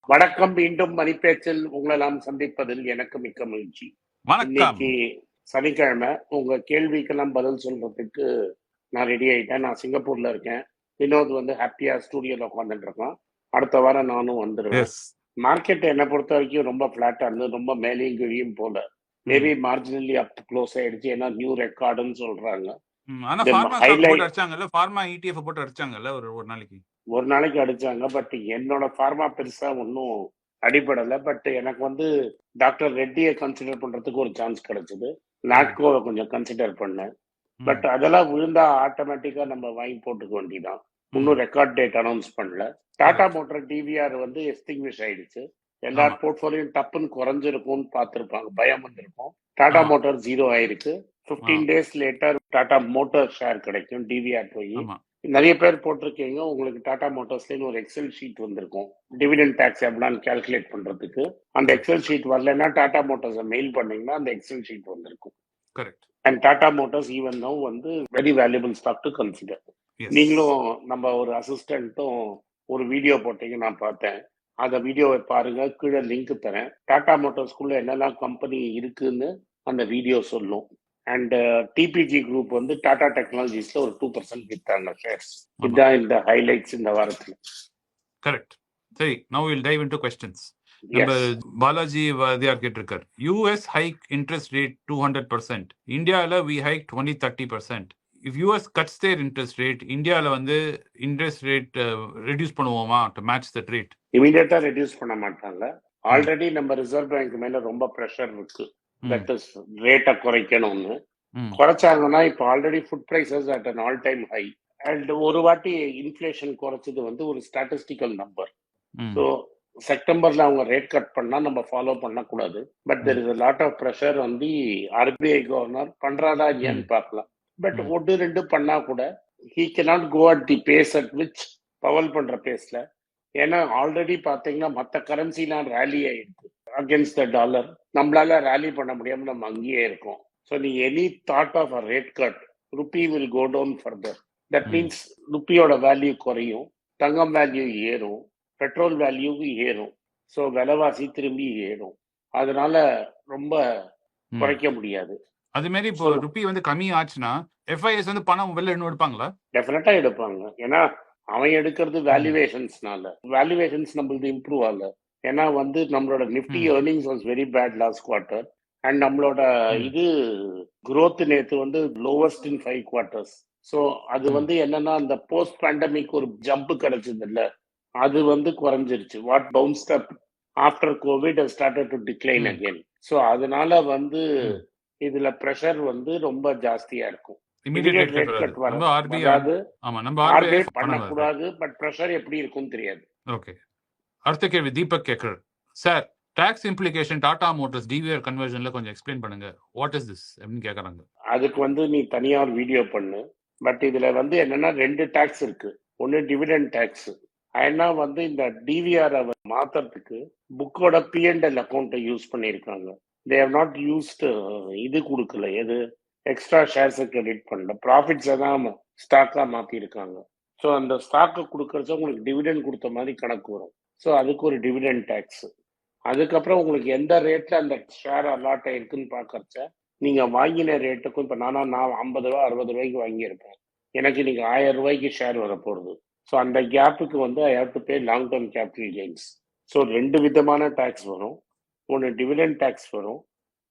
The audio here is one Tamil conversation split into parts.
வணக்கம். மீண்டும் மணிப்பேச்சில் உங்களெல்லாம் சந்திப்பதில் எனக்கு மிக்க மகிழ்ச்சி. வணக்கம். இன்னைக்கு சனிக்கிழமை. உங்க கேள்விக்கெல்லாம் பதில் சொல்றதுக்கு நான் ரெடி ஆயிட்டேன். நான் சிங்கப்பூர்ல இருக்கேன். வினோத் வந்து ஹாப்பியா ஸ்டூடியோல உட்காந்துட்டு இருக்கான். அடுத்த வாரம் நானும் வந்துடுவேன். எஸ் மார்க்கெட் என்னை பொறுத்த வரைக்கும் ரொம்ப ஃபிளாட்டா இருந்தது, ரொம்ப மேலேயும் கீழியும் போல. மேபி மார்ஜினலி அப் க்ளோஸ் ஆயிடுச்சு, ஏன்னா நியூ ரெக்கார்டுன்னு சொல்றாங்க. ஆனா The ஃபார்மா ஸ்டாக் highlight போட்டு அடிச்சாங்கல்ல, ஃபார்மா ETF போட்டு அடிச்சாங்கல்ல ஒரு நாளைக்கு. ஒரு நாளைக்கு அடிச்சாங்க. பட் என்னோட ஃபார்மா பெருசா ஒன்றும் அடிபடலை. பட் எனக்கு வந்து டாக்டர் ரெட்டியை கன்சிடர் பண்றதுக்கு ஒரு சான்ஸ் கிடைச்சது. நாட்கோவை கொஞ்சம் கன்சிடர் பண்ணேன். பட் அதெல்லாம் விழுந்தா ஆட்டோமேட்டிக்கா நம்ம வாங்கி போட்டுக்க வேண்டியதான். இன்னும் ரெக்கார்ட் டேட் அனௌன்ஸ் பண்ணல. டாடா மோட்டர் டிவிஆர் வந்து எஸ்டிங்விஷ் ஆயிடுச்சு. எல்லா போர்ட்ஃபோலியும் டப்புன்னு குறைஞ்சிருக்கும்னு பார்த்துருப்பாங்க, பயம் வந்திருக்கும். டாடா மோட்டார் 0 ஆயிருக்கு. 15 days later Tata motor share கிடைக்கும் டிவிஆர் போய். நிறைய பேர் போட்டிருக்கீங்க, உங்களுக்கு டாடா மோட்டார்ஸ்ல ஒரு எக்ஸல் ஷீட் வந்திருக்கும் டிவிடெண்ட் டாக்ஸ் எவ்வளோன்னு கால்குலேட் பண்றதுக்கு. அந்த எக்ஸல் ஷீட் வரலன்னா டாடா மோட்டார்ஸ் மெயில் பண்ணீங்கன்னா அந்த எக்ஸல் ஷீட் வந்திருக்கும். Correct. And Tata motors even now வந்து very valuable stock to consider. நீங்களும் நம்ம ஒரு அசிஸ்டன்ட்டும் ஒரு வீடியோ போட்டீங்க, நான் பார்த்தேன். அந்த வீடியோவை பாருங்க, கீழே லிங்க் தரேன். டாடா மோட்டார்ஸ்குள்ள என்னெல்லாம் கம்பெனி இருக்குன்னு அந்த வீடியோ சொல்லும். அண்ட் டிபிஜி குரூப் வந்து டாடா டெக்னாலஜிஸ்ல ஒரு 2% வித்தாங்க ஷேர்ஸ். இதுதான் இந்த ஹைலைட்ஸ் இந்த வாரத்துல. கரெக்ட். சரி, now we'll dive into questions. நம்ம Balaji வாதியார் கேட்டிருக்கார், US hike interest rate 200%, இந்தியால we hike 20-30%. if US cuts their interest rate, இந்தியால வந்து interest rate reduce பண்ணுவோமா to match that rate? இமீடியட்டா ரெடியூஸ் பண்ண மாட்டாங்க. ஆல்ரெடி நம்ம ரிசர்வ் பேங்க் மேல ரொம்ப ப்ரெஷர் இருக்கு, தட் இஸ் ரேட்டை குறைக்கணும்னு. குறைச்சாங்கன்னா இப்போ already food prices at an all time high. And ஒரு வாட்டி இன்ஃபிளேஷன் குறைச்சது வந்து ஒரு ஸ்டாட்டிஸ்டிக்கல் நம்பர். ஸோ செப்டம்பர்ல அவங்க ரேட் கட் பண்ணா நம்ம ஃபாலோ பண்ணக்கூடாது. But there is a lot of pressure வந்து ஆர்பிஐ கவர்னர் பண்றாதா இல்லையான்னு பார்க்கலாம். பட் 1-2 பண்ணா கூட he cannot go at the pace at which Powell பண்ற பேஸ்ல. ஏன்னா ஆல்ரெடி பாத்தீங்கன்னா மற்ற கரன்சிலாம் ரேலி ஆயிருக்கு அகேன்ஸ்ட் த டாலர். நம்மளால ரேலி பண்ண முடியாம நம்ம அங்கேயே இருக்கோம். ஸோ நீ any thought of a rate cut, rupee will go down further. That means ருப்பியோட வேல்யூ குறையும், தங்கம் வேல்யூ ஏறும், பெட்ரோல் வேல்யூ ஏறும். ஸோ விலைவாசி திரும்பி ஏறும். அதனால ரொம்ப குறைக்க முடியாது. அது மாதிரி இப்போ ருப்பி வந்து கம்மி ஆச்சுன்னா எஃப்ஐஎஸ் வந்து பணம் வெளில இன்னும் எடுப்பாங்களா? டெஃபினட்டா எடுப்பாங்க. ஏன்னா அவன் எடுக்கிறது வேல்யூவேஷன்ஸ்னால. வேல்யூவேஷன்ஸ் நம்மளுக்கு இம்ப்ரூவ் ஆகல. ஏன்னா வந்து நம்மளோட Nifty earnings was very bad last quarter. And நம்மளோட இது growth நேத்து வந்து லோவஸ்ட் இன் 5 quarters. ஸோ அது வந்து என்னன்னா அந்த போஸ்ட் பேண்டமிக் ஒரு ஜம்ப் கிடைச்சது இல்ல, அது வந்து குறைஞ்சிருச்சு. What bounced up after Covid started to decline again. So அதனால வந்து இதுல ப்ரெஷர் வந்து ரொம்ப ஜாஸ்தியா இருக்கும். இமிடியேட் ரேட் கட் வராது, ஆர்பிஐ பண்ணக்கூடாது. பட் ப்ரெஷர் எப்படி இருக்கும்னு தெரியாது. ஓகே. அடுத்த கேள்வி தீபக் கேக்குறார், sir tax implication Tata motors DVR கன்வர்ஷன்ல கொஞ்சம் எக்ஸ்பிளைன் பண்ணுங்க, வாட் இஸ் திஸ் அப்படின்னு கேக்குறாங்க. அதுக்கு வந்து நீ தனியா ஒரு வீடியோ பண்ணு. பட் இதுல வந்து என்னன்னா 2 டாக்ஸ் இருக்கு. ஒன்னு டிவிடெண்ட் டாக்ஸ். ஏன்னா வந்து இந்த டிவிஆர் மாத்துறதுக்கு புக்கோட P&L அக்கௌண்ட்டை யூஸ் பண்ணியிருக்காங்க. தே ஹவ் நாட் யூஸ்ட் இது கொடுக்கல, எது எக்ஸ்ட்ரா ஷேர்ஸை கிரெடிட் பண்ணல, ப்ராஃபிட்ஸை தான் ஸ்டாக்கா மாத்திருக்காங்க. ஸோ அந்த ஸ்டாக்கை கொடுக்கறச்ச உங்களுக்கு டிவிடெண்ட் கொடுத்த மாதிரி கணக்கு வரும். ஸோ அதுக்கு ஒரு டிவிடெண்ட் டேக்ஸ். அதுக்கப்புறம் உங்களுக்கு எந்த ரேட்ல அந்த ஷேர் அலாட் ஆயிருக்குன்னு பார்க்கறச்ச நீங்க வாங்கின ரேட்டுக்கும், இப்போ நான் 50 ரூபா 60 ரூபாய்க்கு வாங்கியிருப்பேன், எனக்கு நீங்க 1000 ரூபாய்க்கு ஷேர் வர போகுது. ஸோ அந்த கேப்புக்கு வந்து I have to pay long term capital gains. So 2 விதமான டேக்ஸ் வரும். ஒன்று டிவிடெண்ட் டேக்ஸ் வரும்,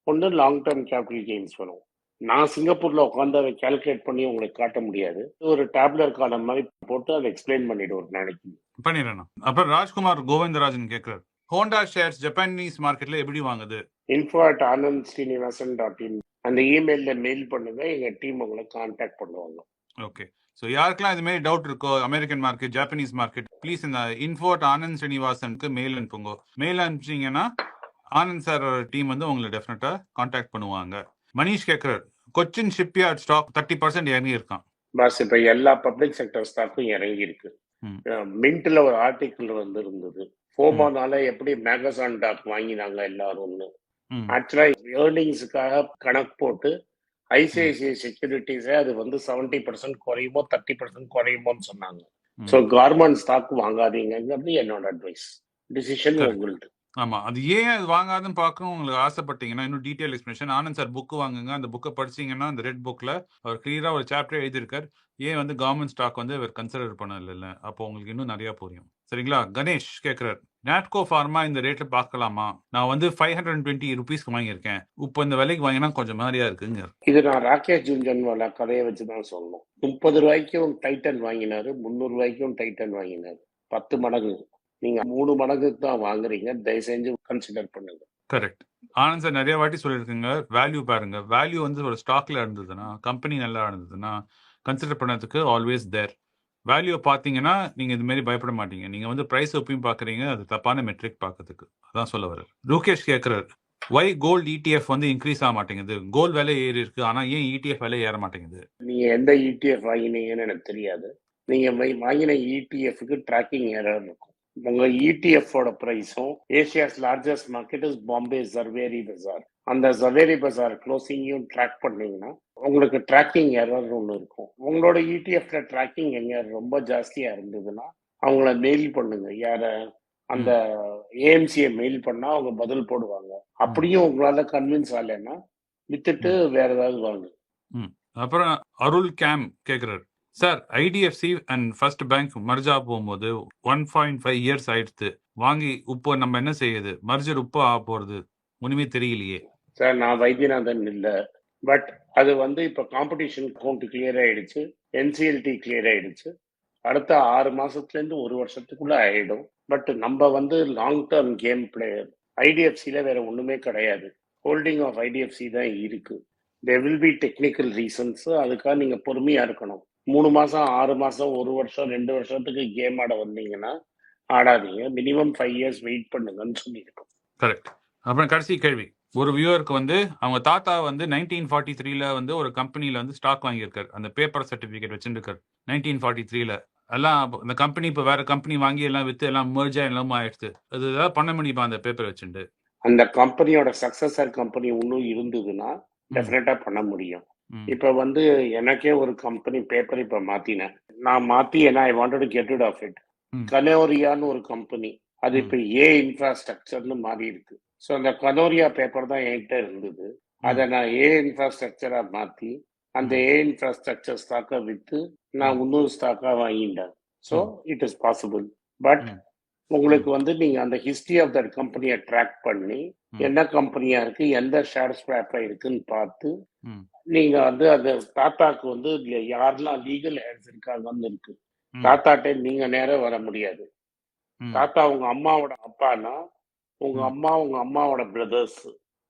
ஒன்று லாங் டர்ம் கேபிட்டல் கெயின்ஸ் வரும். நான் சிங்கப்பூர்ல உட்காந்து அதை கால்குலேட் பண்ணி உங்களுக்கு காட்ட முடியாது. ஒரு டேப்லர் காலம் மாதிரி போட்டு அதை எக்ஸ்பிளைன் பண்ணிட்டு ஒரு நாளைக்கு பண்ணிடுறேன். அப்புறம் ராஜ்குமார் கோவிந்தராஜன் கேட்கிறார், ஹோண்டா ஷேர்ஸ் ஜப்பானீஸ் மார்க்கெட்ல எப்படி வாங்குது? info@anandsrinivasan.in அந்த இமெயில்ல மெயில் பண்ணுங்க, எங்க டீம் உங்களை கான்டாக்ட் பண்ணுவாங்க. ஓகே. ஸோ யாருக்கெல்லாம் இது மாதிரி டவுட் இருக்கோ, American market, Japanese market, please இந்த info@anandsrinivasanக்கு மெயில் அனுப்புங்க. மெயில் அனுப்பிச்சிங்கன்னா ஆனந்த் சார் டீம் வந்து உங்களை டெஃபினட்டா கான்டாக்ட் பண்ணுவாங்க. மணிஷ் கேட்கிறார், கொச்சின் ஷிப்யார்ட் ஸ்டாக் 30% இறங்கி இருக்கான். பாஸ் இப்ப எல்லா பப்ளிக் செக்டர் ஸ்டாக்கும் இறங்கி இருக்கு. மின்ட்ல ஒரு ஆர்டிக்கிள் வந்து இருந்தது, ஃபோமானால எப்படி மேகசான் டாக் வாங்கினாங்க எல்லாரும்னு. ஆக்சுவலா ஏர்னிங்ஸுக்காக கணக்கு போட்டு ஐசிஐசிஐ செக்யூரிட்டிஸே அது வந்து 70% குறையுமோ 30% குறையுமோன்னு சொன்னாங்க. ஸோ கவர்மெண்ட் ஸ்டாக் வாங்காதீங்கிறது என்னோட அட்வைஸ். Decision Correct. உங்களுது. ஆமா. அது ஏன் அது வாங்காதுன்னு பார்க்கணும் உங்களுக்கு ஆசைப்பட்டீங்கன்னா, இன்னும் detail explanation Anand sir book வாங்குங்க. அந்த புக்க படிச்சீங்கன்னா, அந்த ரெட் புக்ல அவர் கிளியரா ஒரு சாப்டர் எழுதியிருக்கார். ஏன் வந்து கவர்ன்மெண்ட் ஸ்டாக் வந்து அவர் கன்சிடர் பண்ணல. அப்போ உங்களுக்கு இன்னும் நிறைய புரியும். சரிங்களா? கணேஷ் கேட்கிறார். நாட்கோ ஃபார்மா இந்த ரேட்ல பார்க்கலாமா? நான் வந்து 520 ரூபீஸ்க்கு வாங்கியிருக்கேன். இப்போ இந்த விலைக்கு வாங்கினா கொஞ்சம் மாதிரியா இருக்குங்க. இது நான் ராகேஷ் ஜுன்ஜன்வாலா கதையை வச்சுதான் சொல்லணும். 30 ரூபாய்க்கும் டைட்டன் வாங்கினாரு, 300 ரூபாய்க்கும் டைட்டன் வாங்கினாரு. 10 மடங்கு. நீங்க 3 மடங்கு தான் வாங்குறீங்க. தயவு செஞ்சு கன்சிடர் பண்ணுங்க. கரெக்ட். ஆனந்த் சார் நிறைய வாட்டி சொல்லியிருக்குங்க. வேல்யூ பாருங்க. வேல்யூ வந்து ஒரு ஸ்டாக்ல இருந்ததுன்னா, கம்பெனி நல்லா இருந்ததுன்னா, கன்சிடர் பண்ணதுக்கு ஆல்வேஸ் தேர். வேல்யூ பார்த்தீங்கன்னா, நீங்க இது மாதிரி பயப்பட மாட்டீங்க. நீங்க வந்து பிரைஸ் எப்பயும் பார்க்குறீங்க. அது தப்பான மெட்ரிக் பார்க்கறதுக்கு. அதான் சொல்ல வரேன். ரூகேஷ் கேட்கிறார். ஒய் கோல்ட் ETF வந்து இன்க்ரீஸ் ஆக மாட்டேங்குது? கோல்ட் விலை ஏறி இருக்கு. ஆனா ஏன் ETF விலை ஏற மாட்டேங்குது? நீங்க எந்த ETF வாங்கினீங்கன்னு எனக்கு தெரியாது. நீங்க வாங்கின ETFக்கு ட்ராக்கிங் எரர் இருக்கும். உங்க ETF-ஓட பிரைஸும் Asia's largest market is Bombay Zaveri Bazaar. அந்த ஜவேரி பஜார் க்ளோசிங்கையும் ட்ராக் பண்ணீங்கன்னா உங்களுக்கு ட்ராக்கிங் எரர் ஒன்று இருக்கும். உங்களோட ETFல ட்ராக்கிங் எரர் ரொம்ப ஜாஸ்தியா இருந்ததுன்னா அவங்கள மெயில் பண்ணுங்க. யார அந்த ஏஎம்சியை மெயில் பண்ணா அவங்க பதில் போடுவாங்க. அப்படியும் உங்களால கன்வின்ஸ் ஆகலைன்னா வித்துட்டு வேற ஏதாவது வாங்க. அப்புறம் அருள் கேம் கேட்கிறார். Sir, IDFC and first bank மர்ஜா போகும்போது 1.5 இயர்ஸ் ஆயிடுத்து. வாங்கி இப்போ நம்ம என்ன செய்யுது? மர்ஜர் உப்பு ஆக போறது ஒண்ணுமே தெரியலையே. சார், நான் வைத்தியநாதன் இல்லை, பட் அது வந்து இப்போ காம்படிஷன் கவுண்ட் கிளியர் ஆயிடுச்சு, NCLT கிளியர் ஆயிடுச்சு. அடுத்த 6 மாசத்துலேருந்து 1 வருஷத்துக்குள்ள ஆயிடும். பட் நம்ம வந்து லாங் டேர்ம் கேம் பிளேயர். ஐடிஎஃப்சியில் வேற ஒன்றுமே கிடையாது. ஹோல்டிங் ஆஃப் ஐடிஎஃப்சி தான் இருக்கு. there will be technical reasons. அதுக்காக நீங்கள் பொறுமையாக இருக்கணும். 3 மாதம் 6 மாதம் 1 வருஷம் 2 வருஷத்துக்கு கேம் ஆட வந்தீங்கன்னா ஆடாதீங்க. மினிமம் 5 இயர்ஸ் வெயிட் பண்ணுங்கன்னு சொல்லியிருக்கோம். கரெக்ட். அப்புறம் கடைசி கேள்வி. ஒரு வியூவருக்கு வந்து அவங்க தாத்தா வந்து 1943ல வந்து ஒரு கம்பெனில வந்து ஸ்டாக் வாங்கியிருக்காரு. அந்த பேப்பர் சர்டிபிகேட் வச்சுருக்காரு 1943ல. எல்லாம் இந்த கம்பெனி இப்போ வேற கம்பெனி வாங்கி எல்லாம் வித்து எல்லாம் மெர்ஜா எல்லாம் ஆயிடுச்சு. அது ஏதாவது பண்ண முடியுமா அந்த பேப்பர் வச்சுட்டு? அந்த கம்பெனியோட சக்சஸர் கம்பெனி இன்னும் இருந்ததுன்னா டெஃபினட்டா பண்ண முடியும். இப்ப வந்து எனக்கே ஒரு கம்பெனி பேப்பர் இப்ப மாத்தினேன். நான் மாத்தி ஏன்னா I wanted to get rid of it. கனோரியான்னு ஒரு கம்பெனி, அது இப்ப இன்ஃப்ராஸ்ட்ரக்சர்னு மாறி இருக்கு. ஸோ அந்த கனோரியா பேப்பர் தான் என்கிட்ட இருந்தது. அதை நான் இன்ஃப்ராஸ்ட்ரக்சரா மாத்தி அந்த இன்ஃப்ராஸ்ட்ரக்சர் ஸ்டாக்கை வித்து நான் இன்னொரு ஸ்டாக்கா வாங்கிட்டேன். So it is possible. But உங்களுக்கு வந்து நீங்க அந்த ஹிஸ்டரி ஆஃப் தட் கம்பெனியை ட்ராக் பண்ணி என்ன கம்பெனியா இருக்கு, எந்த ஷேர் ஸ்வாப்ல இருக்குன்னு பார்த்து நீங்க வந்து அந்த தாத்தாக்கு வந்து யாரெல்லாம் லீகல் ஹேர்ஸ் இருக்காங்கன்னு இருக்கு. தாத்தாட்டே நீங்க நேரம் வர முடியாது. தாத்தா உங்க அம்மாவோட அப்பானா உங்க அம்மாவோட பிரதர்ஸ்,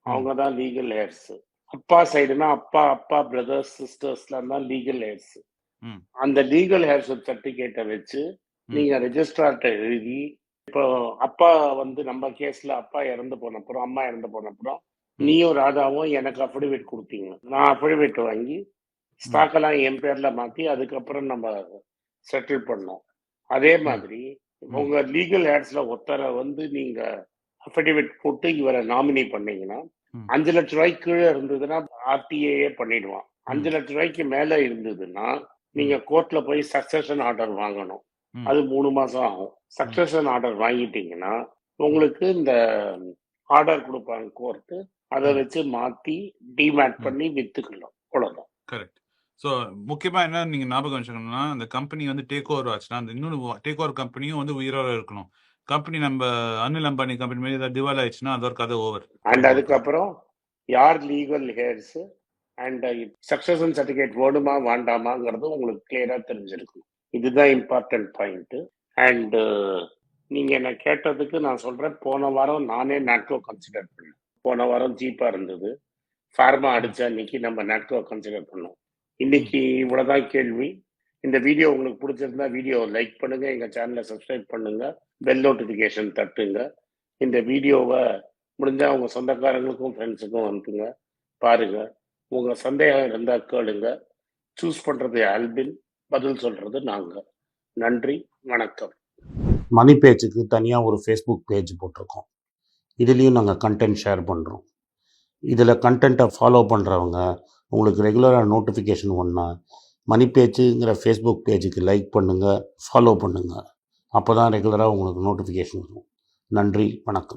அவங்க தான் லீகல் ஹேர்ஸ். அப்பா சைடுனா அப்பா பிரதர்ஸ் சிஸ்டர்ஸ்லாம் தான் லீகல் ஹேர்ஸ். அந்த லீகல் ஹேர்ஸ் சர்டிபிகேட்டை வச்சு நீங்க ரெஜிஸ்ட்ரார்ட்ட எழுதி, இப்போ அப்பா வந்து நம்ம கேஸ்ல அப்பா இறந்து போனப்புறம் அம்மா இறந்து போனப்புறம் நீயும் ராதாவும் எனக்கு அஃபிடவிட் கொடுத்தீங்க. நான் அஃபிடவிட் வாங்கி ஸ்டாக்கெல்லாம் என் பேர்ல மாத்தி அதுக்கப்புறம் நம்ம செட்டில் பண்ணோம். அதே மாதிரி உங்க லீகல் ஹேர்ஸ்ல ஒருத்தரை வந்து நீங்க அஃபிடவிட் போட்டு இவரை நாமினி பண்ணீங்கன்னா 5 லட்ச ரூபாய்க்கு கீழே இருந்ததுன்னா RTA பண்ணிடுவான். 5 லட்ச ரூபாய்க்கு மேல இருந்ததுன்னா நீங்க கோர்ட்ல போய் சக்சஷன் ஆர்டர் வாங்கணும். அது 3 மாசம் ஆகும். சக்சஷன் ஆர்டர் வாங்கிட்டீங்கன்னா உங்களுக்கு இந்த ஆர்டர் கொடுப்பாங்க கோர்ட்டு, அதை வச்சு மாத்தி டிமேட் பண்ணி வித்துக்கலாம். அவ்வளவுதான். கரெக்ட். ஸோ முக்கியமா என்ன நீங்க ஞாபகம் வச்சுக்கணும்னா, அந்த கம்பெனி வந்து டேக் ஓவர் ஆச்சுன்னா அந்த இன்னொரு டேக் ஓவர் கம்பெனியும் வந்து உயிரோட இருக்கணும். கம்பெனி நம்ம அனில் அம்பானி கம்பெனி மாதிரி ஏதாவது டிவால் ஆயிடுச்சுன்னா அது ஒரு கதை ஓவர். அண்ட் அதுக்கப்புறம் யார் legal hairs and succession certificate வேணுமா வேண்டாமாங்கிறது உங்களுக்கு கிளியரா தெரிஞ்சிருக்கும். இதுதான் இம்பார்ட்டன்ட் பாயிண்ட். அண்ட் நீங்க என்ன கேட்டதுக்கு நான் சொல்றேன், போன வாரம் நானே நாட்கோ கன்சிடர் பண்ணேன். போன வாரம் சீப்பா இருந்தது. ஃபார்மா அடிச்சா இன்னைக்கு நம்ம நாட்கோ கன்சிடர் பண்ணோம். இன்னைக்கு இவ்வளவுதான் கேள்வி. இந்த வீடியோ உங்களுக்கு பிடிச்சிருந்தா வீடியோ லைக் பண்ணுங்க, எங்க சேனலை சப்ஸ்கிரைப் பண்ணுங்க, பெல் நோட்டிபிகேஷன் தட்டுங்க. இந்த வீடியோவை முடிஞ்சா உங்க சொந்தக்காரங்களுக்கும் ஃப்ரெண்ட்ஸுக்கும் அனுப்புங்க, பாருங்க. உங்க சந்தேகம் இருந்தா கேளுங்க. சூஸ் பண்றது ஆல்பின், பதில் சொல்றது நாங்க. நன்றி, வணக்கம். மணி பேஜுக்கு தனியாக ஒரு ஃபேஸ்புக் பேஜ் போட்டிருக்கோம். இதுலேயும் நாங்கள் கண்டென்ட் ஷேர் பண்ணுறோம். இதில் கண்டென்ட்டை ஃபாலோ பண்ணுறவங்க உங்களுக்கு ரெகுலராக நோட்டிஃபிகேஷன் ஒன்றா மணி பேஜுங்கிற ஃபேஸ்புக் பேஜுக்கு லைக் பண்ணுங்கள், ஃபாலோ பண்ணுங்கள். அப்போ தான் ரெகுலராக உங்களுக்கு நோட்டிஃபிகேஷன் வரும். நன்றி, வணக்கம்.